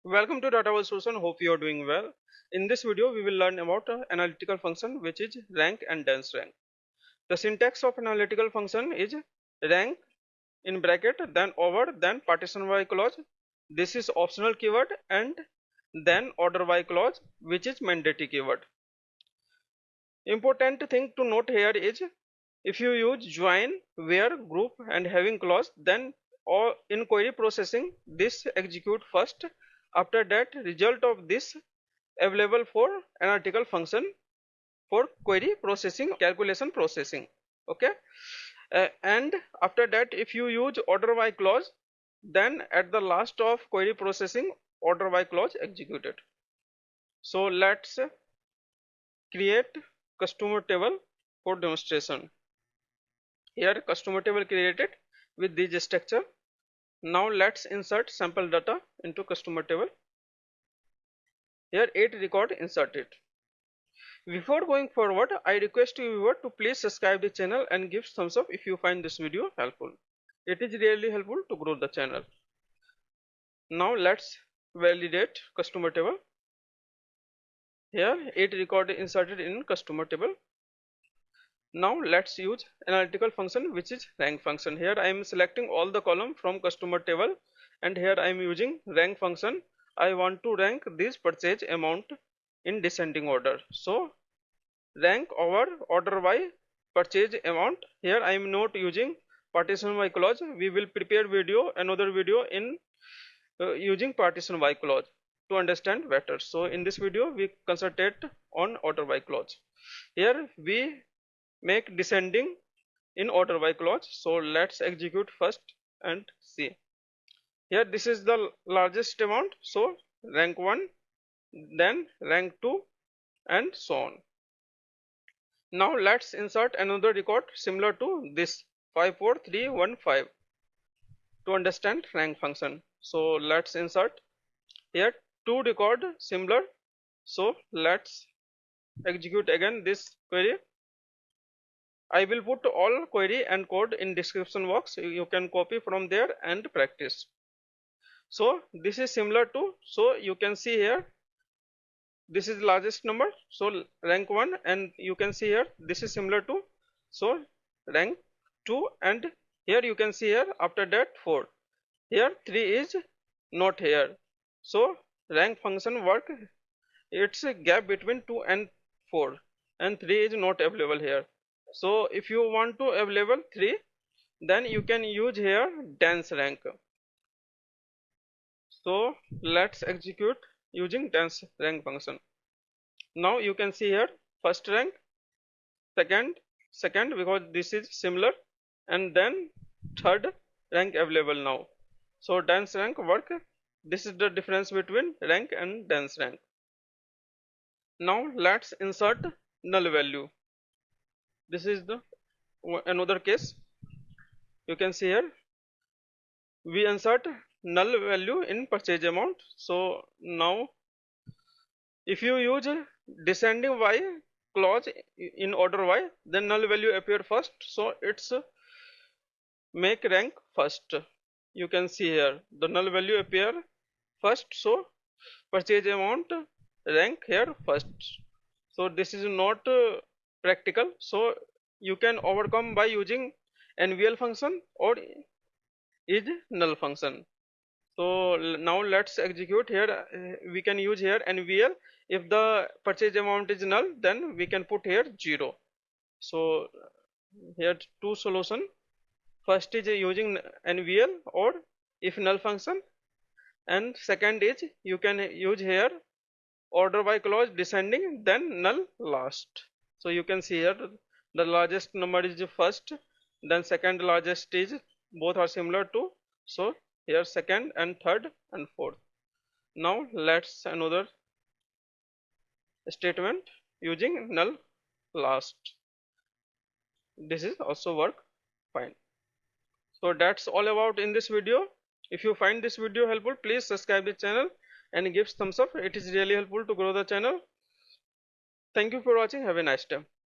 Welcome to Data Solution. Hope you are doing well. In this video, we will learn about analytical function, which is rank and dense rank. The syntax of analytical function is rank in bracket, then over, then partition by clause. This is optional keyword, and then order by clause, which is mandatory keyword. Important thing to note here is if you use join, where, group, and having clause, then or in query processing, this execute first. After that, result of this available for analytical function for query processing, calculation processing. Okay, and after that, if you use order by clause, then at the last of query processing, order by clause executed. So let's create customer table for demonstration. Here customer table created with this structure. Now let's insert sample data into customer table. Here 8 record inserted. Before going forward, I request you viewer to please subscribe the channel and give thumbs up if you find this video helpful. It is really helpful to grow the channel. Now let's validate customer table. Here 8 record inserted in customer table. Now let's use analytical function, which is rank function. Here I am selecting all the column from customer table, and here I am using rank function. I want to rank this purchase amount in descending order. So rank over order by purchase amount. Here I am not using partition by clause. We will prepare another video in using partition by clause to understand better. So in this video we concentrate on order by clause. Here we make descending in order by clause. So let's execute first and see. Here this is the largest amount, so rank 1, then rank 2, and so on. Now let's insert another record similar to this 54315 to understand rank function. So let's insert here 2 record similar. So let's execute again this query. I will put all query and code in description box. You can copy from there and practice. So this is similar to, so you can see here this is largest number, so rank 1, and you can see here this is similar to, so rank 2, and here you can see here after that 4. Here 3 is not here, so rank function work, it's a gap between 2 and 4, and 3 is not available here. So if you want to available 3, then you can use here dense rank. So let's execute using dense rank function. Now you can see here first rank, second because this is similar, and then third rank available now. So dense rank work. This is the difference between rank and dense rank. Now let's insert null value. This is the another case. You can see here we insert null value in purchase amount. So now if you use descending y clause in order y, then null value appear first, so it's make rank first. You can see here the null value appear first, so purchase amount rank here first. So this is not practical, so you can overcome by using NVL function or is null function. So now let's execute here. We can use here NVL. If the purchase amount is null, then we can put here 0. So here two solution. First is using NVL or if null function, and second is you can use here order by clause descending, then null last. So you can see here the largest number is the first, then second largest is, both are similar to, so here second and third and fourth. Now let's another statement using null last. This is also work fine. So that's all about in this video. If you find this video helpful, please subscribe the channel and give thumbs up. It is really helpful to grow the channel. Thank you for watching. Have a nice day.